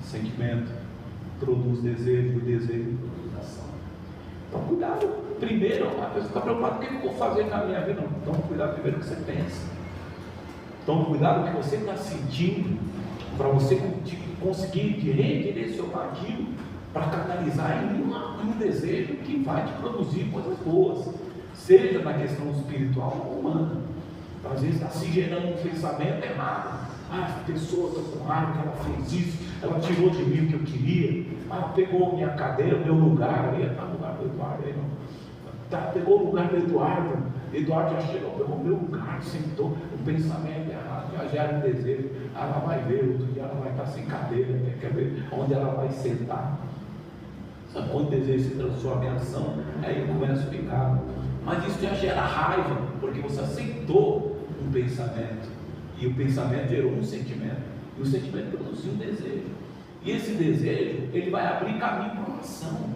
Sentimento produz desejo, e desejo produz ação. Então, cuidado. Primeiro, a pessoa está preocupada: o que eu vou fazer na minha vida? Não. Então, cuidado primeiro o que você pensa. Então, cuidado o que você está sentindo, para você conseguir redirecionar aquilo para canalizar em um desejo que vai te produzir coisas boas, seja na questão espiritual ou humana. Então, às vezes está se gerando um pensamento errado. A pessoa, estou com raiva que ela fez isso, ela tirou de mim o que eu queria, pegou minha cadeira, meu lugar, ali está no lugar do Eduardo, aí não. Pegou o lugar do Eduardo já chegou, pegou o meu lugar, sentou, o pensamento errado, já gera um desejo, ela vai ver, outro dia ela vai estar sem cadeira, quer ver onde ela vai sentar. Sabe, quando o desejo se transforma em ação, aí começa a ficar. Mas isso já gera raiva, porque você aceitou um pensamento. E o pensamento gerou um sentimento, e o sentimento produziu um desejo, e esse desejo, ele vai abrir caminho para uma ação.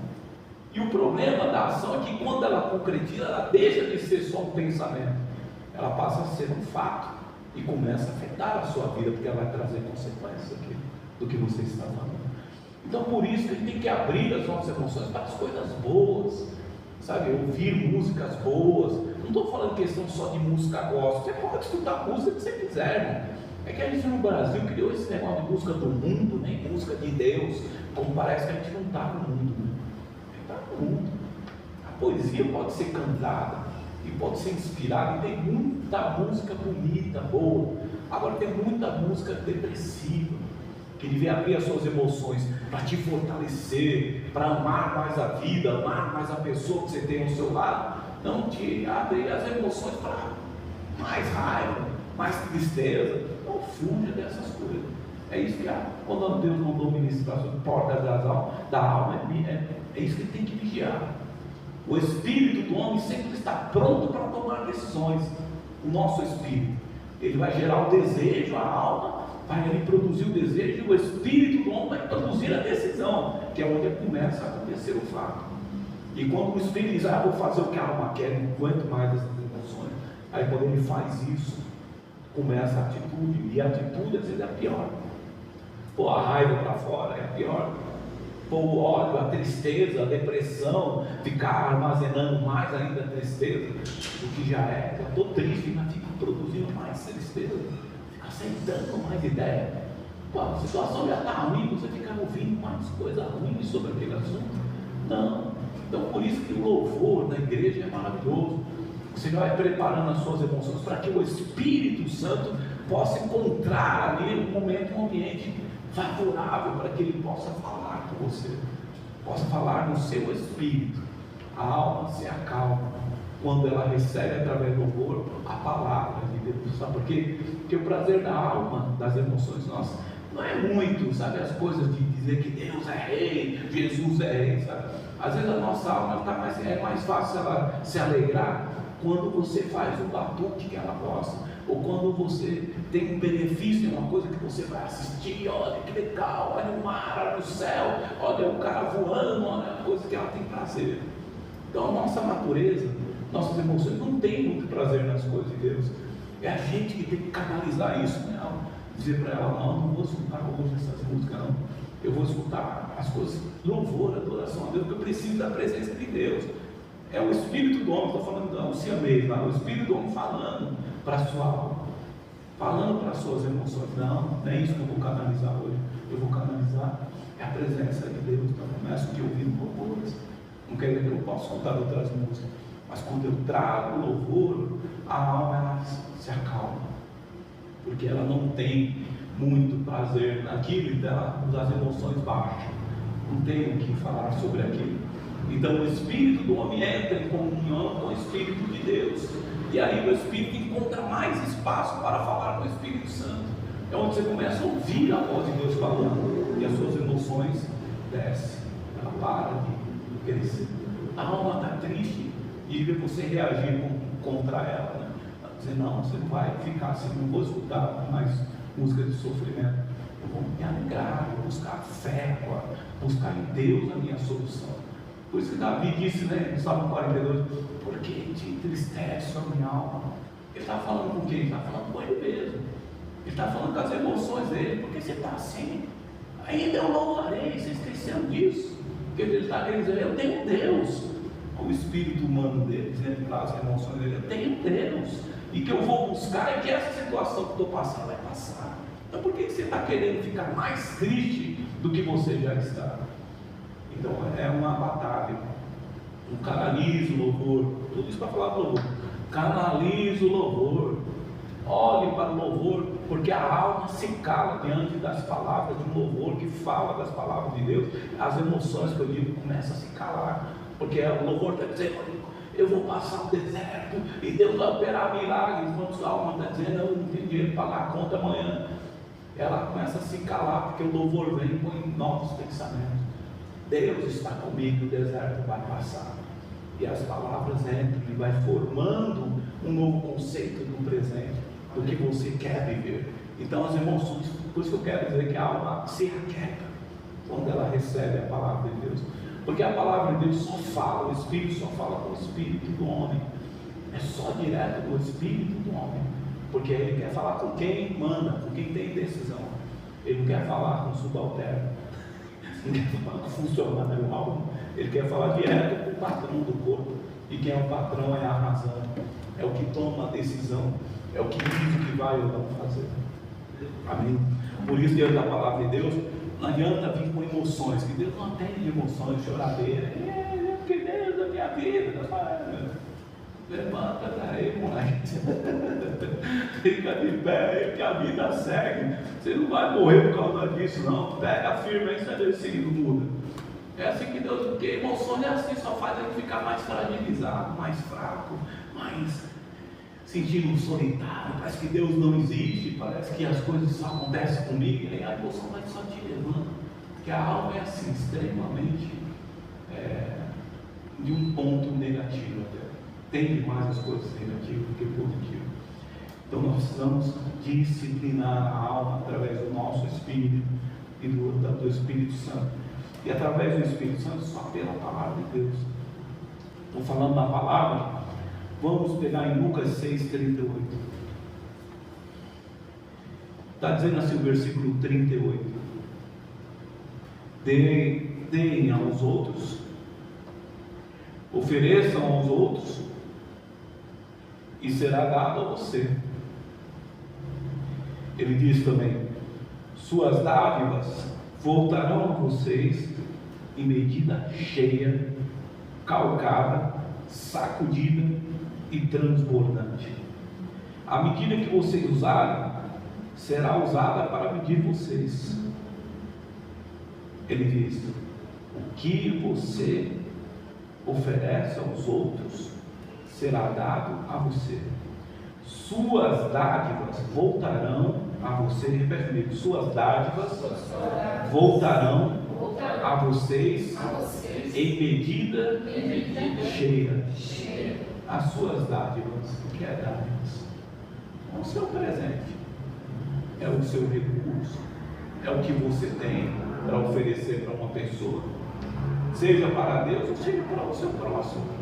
E o problema da ação é que quando ela concretiza, ela deixa de ser só um pensamento, ela passa a ser um fato, e começa a afetar a sua vida, porque ela vai trazer consequências do que você está falando. Então, por isso que a gente tem que abrir as nossas emoções para as coisas boas, sabe, ouvir músicas boas. Não estou falando questão só de música gospel, você pode escutar a música que você quiser, irmão. É que a gente no Brasil criou esse negócio de música do mundo, nem música de Deus, como parece que a gente não está no mundo, né? A gente está no mundo. A poesia pode ser cantada e pode ser inspirada, e tem muita música bonita, boa. Agora tem muita música depressiva, que devia abrir as suas emoções para te fortalecer, para amar mais a vida, amar mais a pessoa que você tem ao seu lado. Não te abre as emoções para mais raiva, mais tristeza. Não fuja dessas coisas. É isso que quando Deus mandou ministrar sobre portas da alma, é isso que ele tem que vigiar. O espírito do homem sempre está pronto para tomar decisões. O nosso espírito, ele vai gerar o desejo, a alma vai ali produzir o desejo, e o espírito do homem vai produzir a decisão, que é onde começa a acontecer o fato. E quando o espírito diz: vou fazer o que a alma quer, não aguento mais essas emoções, aí quando ele faz isso, começa a atitude, e a atitude às vezes é a pior. Pôr a raiva para fora é a pior. Pôr o ódio, a tristeza, a depressão, ficar armazenando mais ainda a tristeza do que já é. Eu estou triste, mas fico produzindo mais tristeza, fico aceitando mais ideia. A situação já está ruim, você fica ouvindo mais coisas ruins sobre aquele assunto. Não. Então, por isso que o louvor na igreja é maravilhoso. Você vai preparando as suas emoções para que o Espírito Santo possa encontrar ali um momento, um ambiente favorável para que ele possa falar com você, possa falar no seu espírito. A alma se acalma quando ela recebe através do louvor a palavra de Deus. Sabe por quê? Porque o prazer da alma, das emoções nossas, não é muito, sabe, as coisas de dizer que Deus é rei, Jesus é rei, sabe? Às vezes a nossa alma é mais fácil ela se alegrar quando você faz o batuque que ela gosta, ou quando você tem um benefício em uma coisa que você vai assistir. Olha que legal, olha o mar, olha o céu, olha o cara voando, olha a coisa que ela tem prazer. Então a nossa natureza, nossas emoções não tem muito prazer nas coisas de Deus. É a gente que tem que canalizar isso, né? Dizer para ela: não vou escutar hoje essas músicas, não. Eu vou escutar as coisas, louvor, adoração a Deus, porque eu preciso da presença de Deus. É o espírito do homem, estou falando do siamês lá, o espírito do homem falando para a sua alma, falando para as suas emoções. Não é isso que eu vou canalizar hoje. Eu vou canalizar a presença de Deus. Então eu começo a ouvir louvores. Não quer dizer que eu não posso escutar outras músicas, mas quando eu trago louvor, a alma ela se acalma, porque ela não tem muito prazer naquilo, então as emoções baixam, não tem o que falar sobre aquilo. Então o espírito do homem entra em comunhão com o Espírito de Deus, e aí o Espírito encontra mais espaço para falar com o Espírito Santo. É onde você começa a ouvir a voz de Deus falando, e as suas emoções descem, ela para de crescer. A alma está triste, e você reagir contra ela, né? Dizer: não, você não vai ficar assim, não vou escutar mais música de sofrimento, eu vou me alegrar, vou buscar fé agora, buscar em Deus a minha solução. Por isso que Davi disse, né, no Salmo 42, por que te entristece a minha alma? Ele está falando com quem? Ele está falando com ele mesmo. Ele está falando com as emoções dele. Por que você está assim? Ainda eu louvarei, vocês esqueceram disso? Porque ele está querendo dizer, eu tenho Deus. O espírito humano dele, dizendo para as emoções dele, eu tenho Deus. E que eu vou buscar é que essa situação que estou passando vai passar. Então por que você está querendo ficar mais triste do que você já está? Então é uma batalha. Canalize o louvor. Tudo isso para falar do louvor. Canalize o louvor. Olhe para o louvor, porque a alma se cala diante das palavras de um louvor que fala das palavras de Deus. As emoções que eu digo começam a se calar, porque o louvor está dizendo, eu vou passar o deserto e Deus vai operar milagres. Enquanto a alma está dizendo, eu não tenho dinheiro para pagar a conta amanhã. Ela começa a se calar, porque o louvor vem com novos pensamentos. Deus está comigo, o deserto vai passar. E as palavras entram e vai formando um novo conceito do presente, do que você quer viver. Então as emoções, por isso que eu quero dizer que a alma se aquieta quando ela recebe a palavra de Deus. Porque a palavra de Deus só fala, o Espírito só fala com o Espírito do homem. É só direto do Espírito do homem. Porque ele quer falar com quem manda, com quem tem decisão. Ele não quer falar com o subalterno. Ele quer falar com o funcionário algo. Ele quer falar direto com o patrão do corpo. E quem é o patrão é a razão. É o que toma a decisão. É o que diz o que vai ou não fazer. Amém? Por isso, diante da palavra de Deus, não adianta vir com emoções. Que Deus não atende emoções, choradeira. Que Deus da minha vida. Levanta daí, moleque. Fica de pé, que a vida segue. Você não vai morrer por causa disso, não. Pega firme aí, você decidido, muda. É assim que Deus, porque emoções é assim, só faz ele ficar mais fragilizado, mais fraco, mais sentindo solitário. Parece que Deus não existe, parece que as coisas só acontecem comigo. E aí a emoção vai só te levando. Porque a alma é assim, extremamente de um ponto negativo até. Tem mais as coisas negativas do que positivas. Então nós precisamos disciplinar a alma através do nosso Espírito e do Espírito Santo. E através do Espírito Santo só pela palavra de Deus. Estou falando da palavra. Vamos pegar em Lucas 6,38. Está dizendo assim o versículo 38. Deem aos outros, ofereçam aos outros, e será dado a você. Ele diz também, suas dádivas voltarão a vocês em medida cheia, calcada, sacudida e transbordante. A medida que vocês usarem será usada para medir vocês. Ele diz, o que você oferece aos outros será dado a você. Suas dádivas voltarão a você. Repete comigo, suas dádivas voltarão a vocês em medida cheia. As suas dádivas, o que é dádivas? É o seu presente, é o seu recurso, é o que você tem para oferecer para uma pessoa, seja para Deus ou seja para o seu próximo.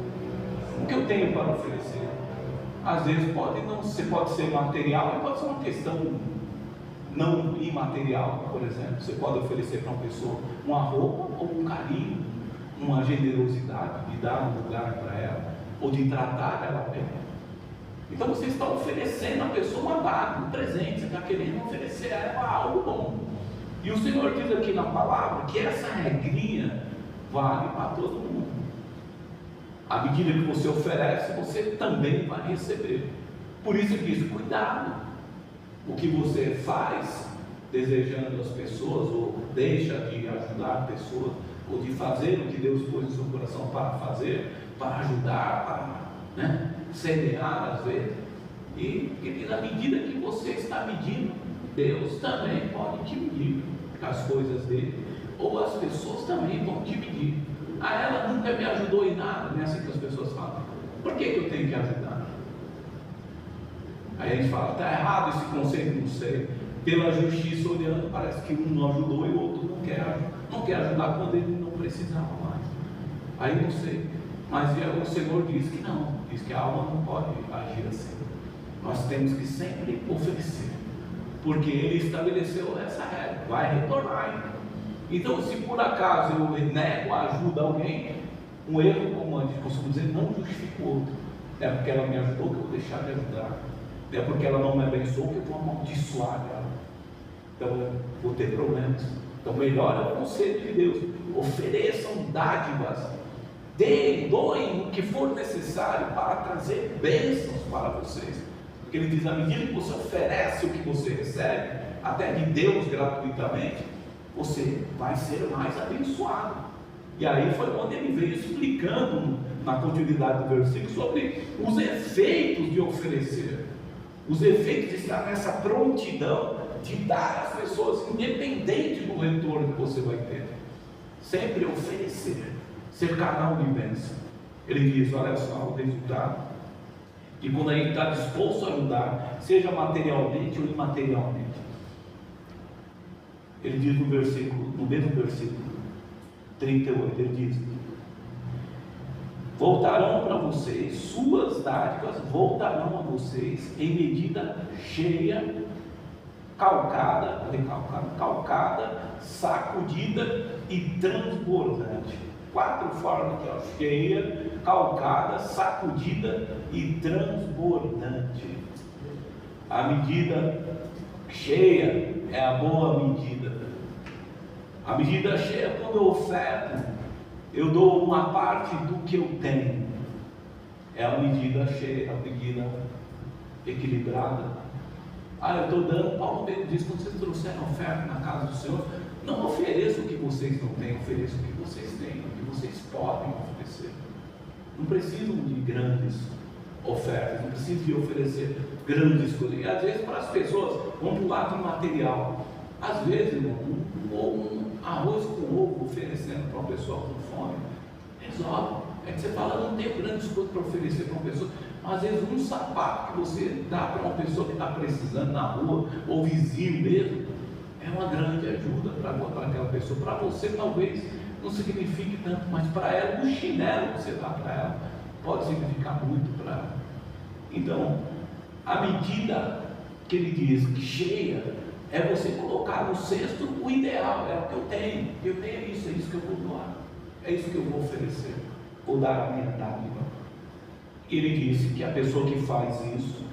O que eu tenho para oferecer? Às vezes pode ser material, mas pode ser uma questão não imaterial. Por exemplo, você pode oferecer para uma pessoa uma roupa ou um carinho, uma generosidade de dar um lugar para ela, ou de tratar ela bem. Então você está oferecendo à pessoa uma dádiva, um presente, você está querendo oferecer a ela algo bom. E o Senhor diz aqui na palavra que essa regrinha vale para todo mundo. À medida que você oferece, você também vai receber. Por isso ele diz, cuidado. O que você faz desejando as pessoas, ou deixa de ajudar pessoas, ou de fazer o que Deus pôs no seu coração para fazer, para ajudar, para semear às vezes. E na medida que você está medindo, Deus também pode te medir as coisas dele, ou as pessoas também vão te medir. Ela nunca me ajudou em nada, não é assim que as pessoas falam. Por que eu tenho que ajudar? Aí a gente fala, está errado esse conceito, não sei. Pela justiça olhando, parece que um não ajudou e o outro não quer ajudar quando ele não precisava mais. Aí não sei. Mas o Senhor diz que não, diz que a alma não pode agir assim. Nós temos que sempre oferecer, porque Ele estabeleceu essa regra, vai retornar ainda. Então, se por acaso eu nego a ajuda a alguém, um erro, como a gente costuma dizer, não justifica o outro. Não é porque ela me ajudou que eu vou deixar de ajudar. Não é porque ela não me abençoou que eu vou amaldiçoar ela. Então eu vou ter problemas. Então melhor é o conselho de Deus. Ofereçam dádivas, doem o que for necessário para trazer bênçãos para vocês. Porque ele diz, à medida que você oferece o que você recebe, até de Deus gratuitamente, você vai ser mais abençoado. E aí foi onde ele veio explicando na continuidade do versículo sobre os efeitos de oferecer, os efeitos de estar nessa prontidão de dar às pessoas, independente do retorno que você vai ter. Sempre oferecer, ser canal de bênção. Ele diz, olha só o resultado, que quando a gente está disposto a ajudar, seja materialmente ou imaterialmente, ele diz no versículo, no mesmo versículo 38, ele diz, voltarão para vocês, suas dádivas voltarão a vocês em medida cheia, calcada, sacudida e transbordante. 4 formas aqui, ó: cheia, calcada, sacudida e transbordante. A medida cheia é a boa medida. A medida cheia, quando eu oferto, eu dou uma parte do que eu tenho. É a medida cheia, a medida equilibrada. Eu estou dando, Paulo mesmo diz, quando vocês trouxerem oferta na casa do Senhor, não ofereçam o que vocês não têm, ofereçam o que vocês têm, o que vocês podem oferecer. Não precisam de grandes ofertas, não precisam de oferecer grandes coisas. E às vezes para as pessoas, vão para o lado material. Às vezes, irmão, um arroz com ovo oferecendo para uma pessoa com fome, resolve. É que você fala, não tenho grandes coisas para oferecer para uma pessoa, mas às vezes um sapato que você dá para uma pessoa que está precisando na rua, ou vizinho mesmo, é uma grande ajuda para aquela pessoa. Para você talvez não signifique tanto, mas para ela, o chinelo que você dá para ela, pode significar muito para ela. Então, a medida que ele diz que cheia, é você colocar no cesto o ideal, é o que eu tenho isso, é isso que eu vou doar, é isso que eu vou oferecer, vou dar a minha dádiva. Ele disse que a pessoa que faz isso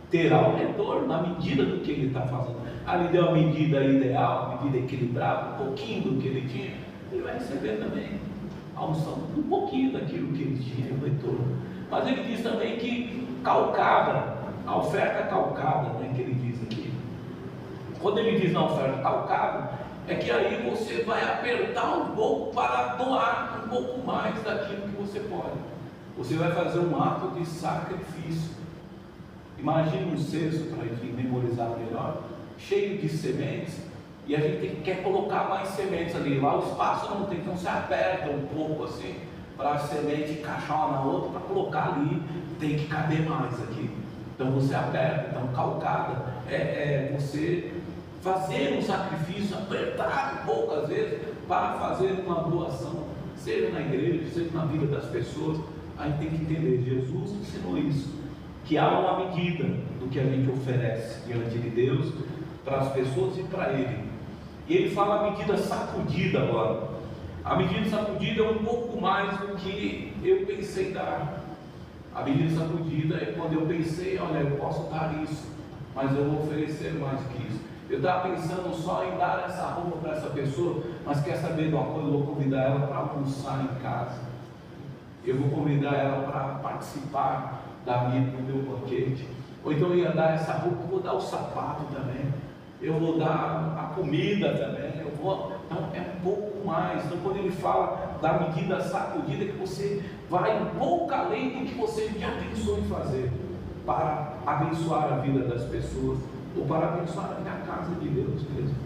terá o retorno na medida do que ele está fazendo. Ali deu a medida ideal, a medida equilibrada, um pouquinho do que ele tinha, ele vai receber também a unção, um pouquinho daquilo que ele tinha, o retorno. Mas ele diz também que calcada, a oferta calcada, né, que ele diz aqui. Quando ele diz na oferta calcada, é que aí você vai apertar um pouco para doar um pouco mais daquilo que você pode. Você vai fazer um ato de sacrifício. Imagine um cesto, para a gente memorizar melhor, cheio de sementes, e a gente quer colocar mais sementes ali. Lá o espaço não tem, então você aperta um pouco assim, para a semente encaixar uma na outra, para colocar ali, tem que caber mais aqui. Então você aperta. Então calcada é você fazer um sacrifício, apertar um pouco às vezes, para fazer uma doação, seja na igreja, seja na vida das pessoas. A gente tem que entender, Jesus ensinou isso, que há uma medida do que a gente oferece diante de Deus, para as pessoas e para Ele. E ele fala a medida sacudida agora. A medida sacudida é um pouco mais do que eu pensei dar. A medida sacudida é quando eu pensei, olha, eu posso dar isso, mas eu vou oferecer mais do que isso. Eu estava pensando só em dar essa roupa para essa pessoa, mas quer saber de uma coisa? Eu vou convidar ela para almoçar em casa. Eu vou convidar ela para participar do meu banquete. Ou então eu ia dar essa roupa, eu vou dar o sapato também. Eu vou dar a comida também. Então é um pouco mais. Então quando ele fala da medida sacudida, que você vai um pouco além do que você já pensou em fazer, para abençoar a vida das pessoas, ou para abençoar a minha casa de Deus mesmo.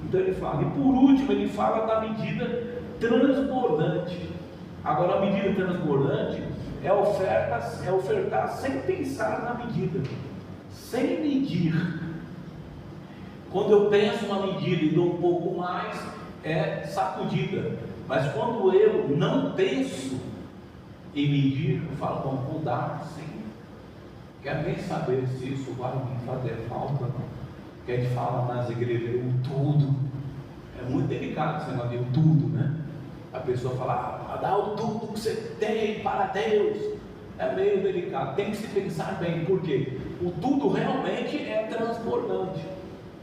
Então ele fala, e por último ele fala da medida transbordante. Agora a medida transbordante é ofertar sem pensar na medida, sem medir. Quando eu penso na medida e dou um pouco mais, é sacudida. Mas quando eu não penso em medir, eu falo, bom, vou dar sim. Quero nem saber se isso vai me fazer falta, não. Que a gente fala nas igrejas, eu tudo. É muito delicado esse negócio de tudo, né? A pessoa fala, dá o tudo que você tem para Deus. É meio delicado, tem que se pensar bem, porque o tudo realmente é transbordante.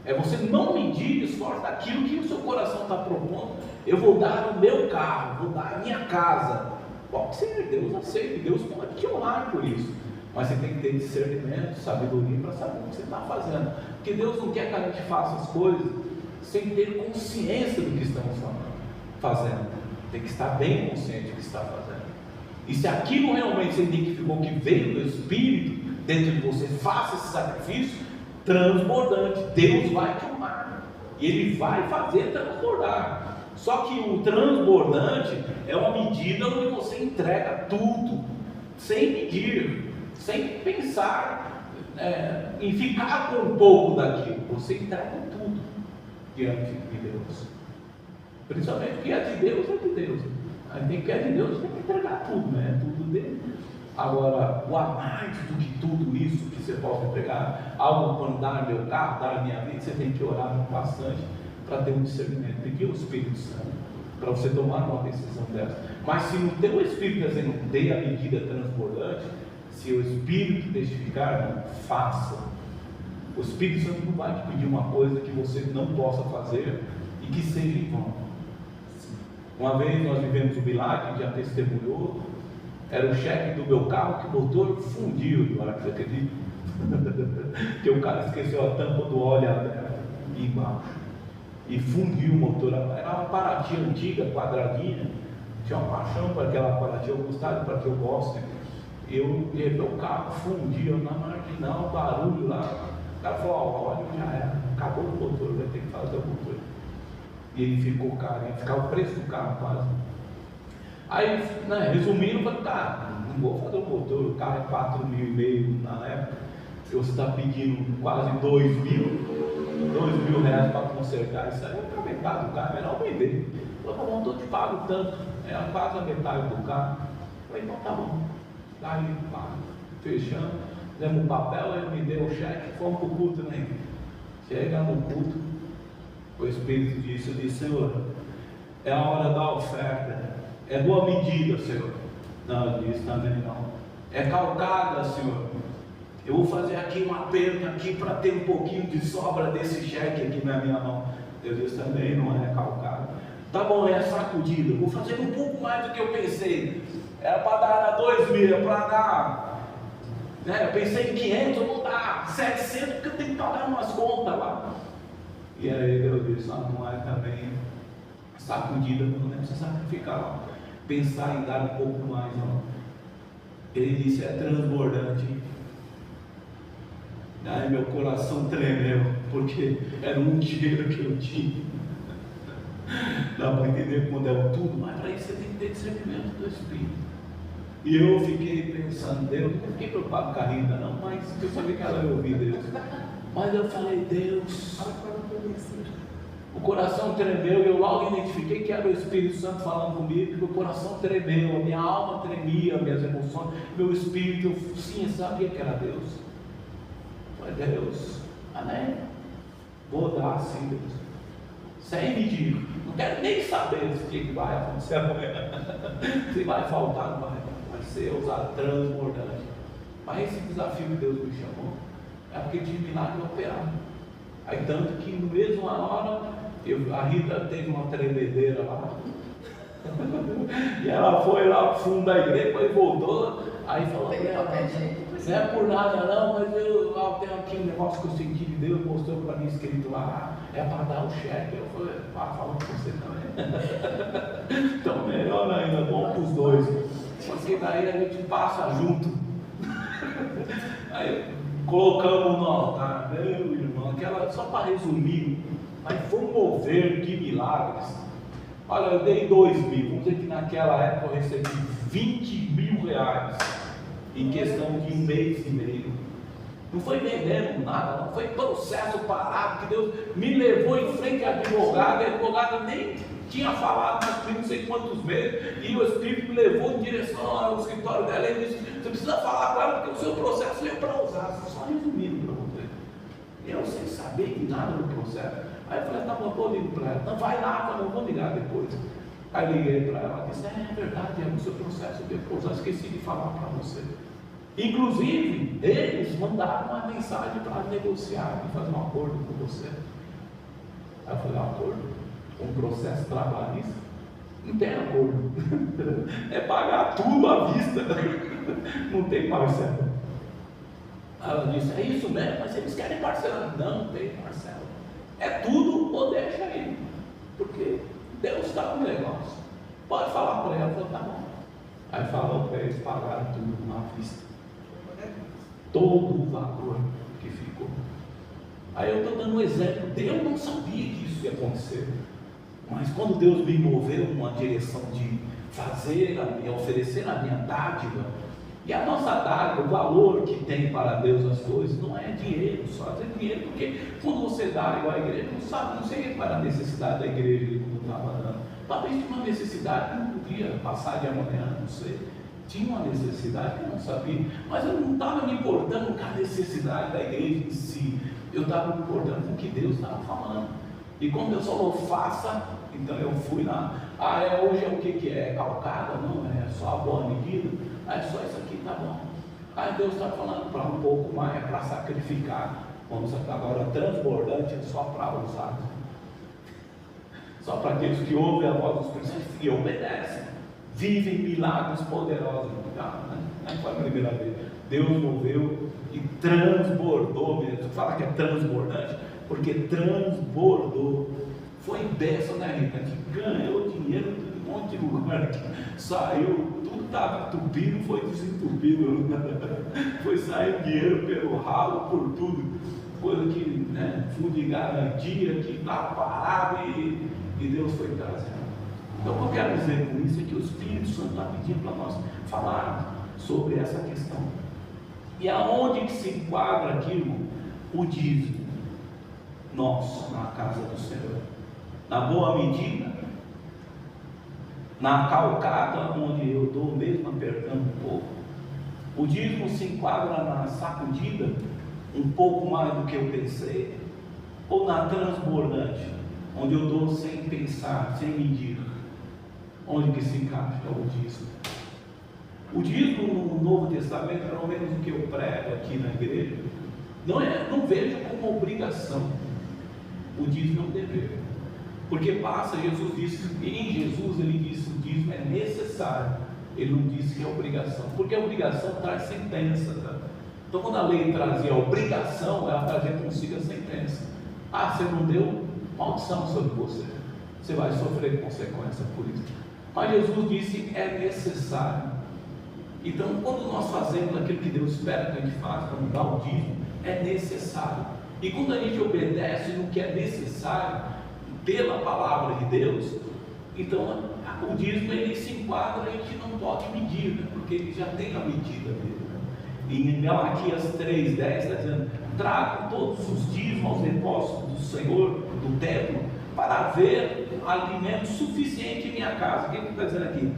É você não medir esforço daquilo que o seu coração está propondo. Eu vou dar o meu carro, vou dar a minha casa. Pode ser, Deus aceita, Deus pode te honrar por isso. Mas você tem que ter discernimento, sabedoria para saber o que você está fazendo. Porque Deus não quer que a gente faça as coisas sem ter consciência do que estamos fazendo. Tem que estar bem consciente do que está fazendo. E se aquilo realmente você identificou que veio do Espírito dentro de você, faça esse sacrifício transbordante. Deus vai te honrar. E Ele vai fazer transbordar. Só que o transbordante é uma medida onde você entrega tudo, sem medir, sem pensar em ficar com um pouco daquilo. Você entrega tudo diante de Deus. Principalmente porque é de Deus, é de Deus. Aí tem que é de Deus, tem que entregar tudo, né? Tudo dele. Agora, o a mais do que tudo isso que você pode entregar, algo quando dar meu carro, dar minha vida, você tem que orar bastante para ter um discernimento. Pedir o Espírito Santo para você tomar uma decisão dessa. Mas se no teu Espírito dizendo, dê a medida transbordante, se o Espírito testificar, não, faça. O Espírito Santo não vai te pedir uma coisa que você não possa fazer e que seja em vão. Uma vez nós vivemos um milagre, já testemunhou, era o cheque do meu carro que o motor fundiu, você acredita? Que o cara esqueceu a tampa do óleo aberta embaixo e fundiu o motor. Era uma Paraty antiga, quadradinha, tinha uma paixão para aquela Paraty, eu gostava para que eu gosto. O carro fundiu na marginal, barulho lá. O cara falou: ó, óleo já era, acabou o motor, vai ter que fazer o motor. E ele ficou caro, ia ficar o preço do carro quase. Aí, né, resumindo, eu falei: tá, não vou fazer o motor, o carro é 4,5 mil na época, você está pedindo quase 2 mil reais para consertar isso aí, para metade do carro, é melhor vender. Eu falei: não, eu te pago tanto, é quase a metade do carro. Eu falei: então tá bom. Aí, pá, fechando, demos um papel, ele me deu o cheque, fomos para o culto, né? Chega no culto, o Espírito disse, eu disse: Senhor, é a hora da oferta, é boa medida, Senhor. Não, eu disse também não. É calcada, Senhor. Eu vou fazer aqui um aperto aqui para ter um pouquinho de sobra desse cheque aqui na minha mão. Eu disse também, não é calcada. Tá bom, é sacudida. Eu vou fazer um pouco mais do que eu pensei. Era para dar 2 mil, é para dar. Né? Eu pensei em 500, eu vou dar 700, porque eu tenho que pagar umas contas lá. E aí Deus disse: não é também sacudida, não é precisa sacrificar, não. Pensar em dar um pouco mais, não. Ele disse: é transbordante. Aí meu coração tremeu, porque era um dinheiro que eu tinha. Dá para entender quando é o tudo, mas para isso você tem que ter discernimento do Espírito. E eu fiquei pensando, Deus, não fiquei preocupado com a Rita, não, mas eu sabia que ela ia ouvir Deus. Mas eu falei: Deus, o coração tremeu, e eu logo identifiquei que era o Espírito Santo falando comigo, que o coração tremeu, a minha alma tremia, minhas emoções, meu espírito, sim, sabia que era Deus. Eu falei: Deus, amém, vou dar sim, Deus, sem medir, não quero nem saber o que vai acontecer amanhã, se vai faltar, não vai ser usado transbordante. Mas esse desafio que Deus me chamou é porque tinha milagre operado. Aí tanto que no mesmo hora a Rita teve uma tremedeira lá e ela foi lá pro fundo da igreja, depois voltou, aí falou: não é por nada não, mas eu tenho aqui um negócio que eu senti de Deus, mostrou para mim escrito lá, é para dar o cheque. Eu falei: fala com você também. Então melhor ainda, bom para os dois, porque daí a gente passa junto. Aí colocamos no altar, meu irmão, aquela, só para resumir, mas foi um mover de milagres. Olha, eu dei 2 mil, vamos dizer que naquela época eu recebi 20 mil reais em questão de 1 mês e meio. Não foi vendendo nada, não foi processo parado, que Deus me levou em frente à advogada, e a advogada nem tinha falado mais comigo não sei quantos meses, e o Espírito me levou em direção ao escritório dela, e ele disse: você precisa falar com ela, porque o seu processo é para usar. Só resumindo para você, eu sem saber de nada do processo. Aí eu falei: tá bom. quando eu ligo para ela, não, vai lá, quando eu vou ligar depois. Aí liguei para ela, ela disse, é verdade, é o seu processo de depois, eu esqueci de falar para você. Inclusive, eles mandaram uma mensagem para negociar e fazer um acordo com você. Aí eu falei, acordo? Um processo trabalhista? Não tem acordo. É pagar tudo à vista. Não tem parcela. Ela disse, é isso mesmo, mas eles querem parcela. Não tem parcela. É tudo ou deixa aí. Porque Deus está no negócio. Pode falar para ela, falou, tá bom. Aí falou para eles pagarem tudo à vista. Todo o valor que ficou. Aí eu estou dando um exemplo. Deus não sabia que isso ia acontecer. Mas quando Deus me moveu numa direção de fazer, oferecer a minha dádiva, e a nossa dádiva, o valor que tem para Deus as coisas, não é dinheiro só, é dinheiro, porque quando você dá igual a igreja, não sabe, não sei para a necessidade da igreja como estava dando. Talvez tinha uma necessidade, não podia passar de amanhã, não sei. Tinha uma necessidade que eu não sabia, mas eu não estava me importando com a necessidade da igreja em si, eu estava me importando com o que Deus estava falando. E quando Deus falou, faça, então eu fui lá. Hoje é o que é? Calcada? Não, é só a boa medida. Só isso aqui tá bom. Aí Deus está falando para um pouco mais, é para sacrificar. Vamos agora, transbordante é só para usar. Só para aqueles que ouvem a voz dos Espírito e obedecem. Vivem milagres poderosos. Não foi a primeira vez. Deus moveu e transbordou mesmo. Fala que é transbordante, porque transbordou. Foi bênção, né, Rita? A gente ganhou dinheiro de um monte de lugar. Saiu, tudo estava entupido, foi desentupido. Foi sair dinheiro pelo ralo, por tudo. Coisa que, fundo de garantia, que estava parado e Deus foi trazendo. Então, o que eu quero dizer com isso é que o Espírito Santo está pedindo para nós falar sobre essa questão. E aonde que se enquadra aquilo? O dízimo nosso na casa do Senhor. Na boa medida, na calcada, onde eu dou mesmo apertando um pouco. O dízimo se enquadra na sacudida, um pouco mais do que eu pensei, ou na transbordante, onde eu dou sem pensar, sem medir. Onde que se encaixa o dízimo? O dízimo no Novo Testamento, pelo menos o que eu prego aqui na igreja, não vejo como obrigação. O dízimo é um dever. Porque passa, Jesus disse, em Jesus ele disse que o dízimo é necessário. Ele não disse que é obrigação. Porque a obrigação traz sentença. Tá? Então quando a lei trazia a obrigação, ela trazia consigo a sentença. Você não deu, maldição sobre você. Você vai sofrer consequência por isso. Mas Jesus disse, é necessário. Então, quando nós fazemos aquilo que Deus espera que a gente faça, quando dá o dízimo, é necessário. E quando a gente obedece no que é necessário, pela palavra de Deus, então o dízimo ele se enquadra, a gente não pode medir, porque ele já tem a medida dele. Em Malaquias 3:10 está dizendo, tragam todos os dízimos aos depósitos do Senhor, do templo, para haver alimento suficiente em minha casa. O que ele está dizendo aqui?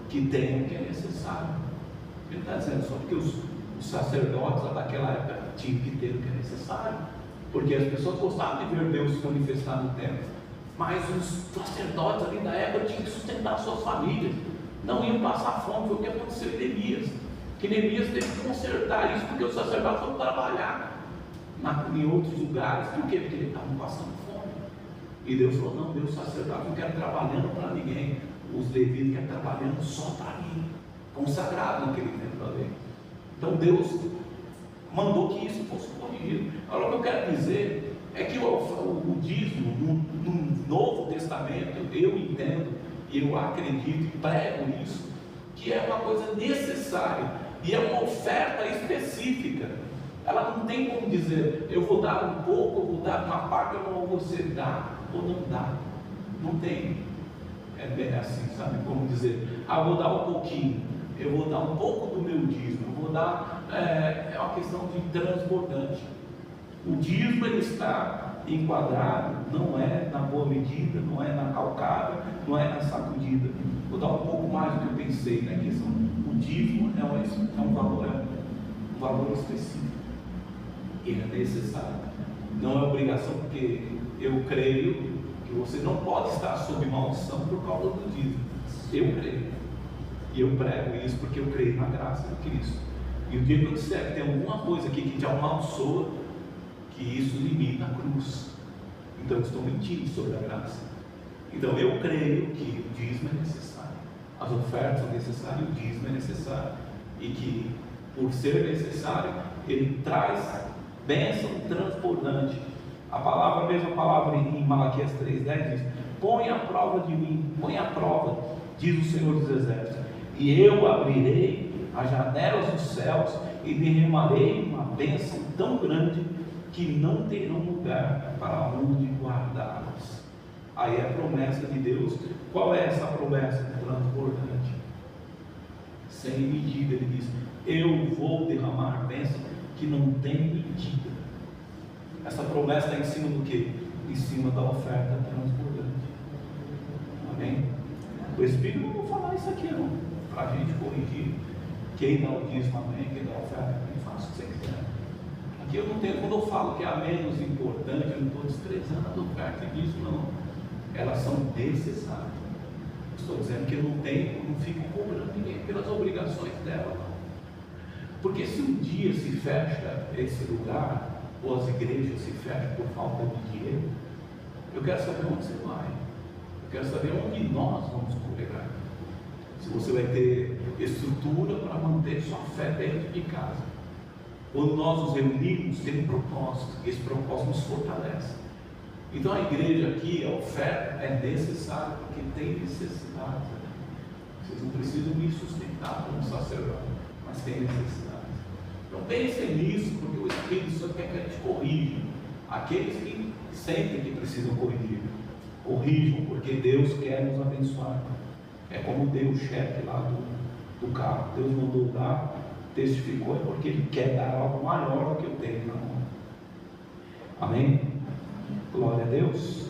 Que tem o que é necessário. Ele está dizendo só porque os sacerdotes lá daquela época tinham que ter o que é necessário, porque as pessoas gostavam de ver Deus se manifestar no templo, mas os sacerdotes ali da época tinham que sustentar suas famílias, não iam passar fome. Foi o que aconteceu em Neemias, que Neemias teve que consertar isso, porque os sacerdotes foram trabalhar em outros lugares. Por quê? Porque eles estavam passando fome. E Deus falou, não, Deus sacerdote não quer trabalhando para ninguém, os levitas querem trabalhando só para mim, consagrado naquele tempo ali. Então Deus mandou que isso fosse corrigido. Agora o que eu quero dizer é que o dízimo no Novo Testamento, eu entendo, e eu acredito e prego isso, que é uma coisa necessária, e é uma oferta específica. Ela não tem como dizer, eu vou dar um pouco, eu vou dar uma parte, ou não, você dá ou não dá. Não tem. É bem assim, sabe? Como dizer, eu vou dar um pouquinho, eu vou dar um pouco do meu dízimo, eu vou dar, é uma questão de transbordante. O dízimo ele está enquadrado, não é na boa medida, não é na calcada, não é na sacudida. Vou dar um pouco mais do que eu pensei na questão. O dízimo é um valor específico. Ele é necessário. Não é obrigação, porque eu creio que você não pode estar sob maldição por causa do dízimo. Eu creio. E eu prego isso porque eu creio na graça de Cristo. E o dia que eu disser que tem alguma coisa aqui que te amaldiçoa, que isso limita a cruz, então eu estou mentindo sobre a graça. Então eu creio que o dízimo é necessário, as ofertas são necessárias, o dízimo é necessário, e que por ser necessário ele traz bênção transbordante. A mesma palavra em Malaquias 3,10 diz: põe a prova de mim, põe a prova, diz o Senhor dos Exércitos, e eu abrirei as janelas dos céus e derramarei uma bênção tão grande que não terão lugar para onde guardá-las. Aí é a promessa de Deus. Qual é essa promessa transbordante? Sem medida. Ele diz: eu vou derramar bênção que não tem medida. Essa promessa está em cima do quê? Em cima da oferta transbordante. Amém? O Espírito não vai falar isso aqui não, para a gente corrigir. Quem dá o dízimo, amém, quem dá a oferta, quem faz o que você quiser. Aqui eu não tenho, quando eu falo que é a menos importante, eu não estou desprezando as ofertas e dízimo, não. Elas são necessárias. Estou dizendo que eu não fico cobrando ninguém pelas obrigações dela, não. Porque se um dia se fecha esse lugar, ou as igrejas se fecham por falta de dinheiro, eu quero saber onde você vai. Eu quero saber onde nós vamos congregar. Se você vai ter estrutura para manter sua fé dentro de casa. Quando nós nos reunimos, tem um propósito, e esse propósito nos fortalece. Então a igreja aqui, a oferta é necessária, porque tem necessidade. Vocês não precisam me sustentar como sacerdote, mas tem necessidade. Então pensem nisso, porque o Espírito Santo quer que a gente corrija. Aqueles que sentem que precisam corrigir, corrijam, porque Deus quer nos abençoar. É como deu o cheque lá do carro. Deus mandou dar, testificou, é porque Ele quer dar algo maior do que eu tenho na mão. Amém? Glória a Deus.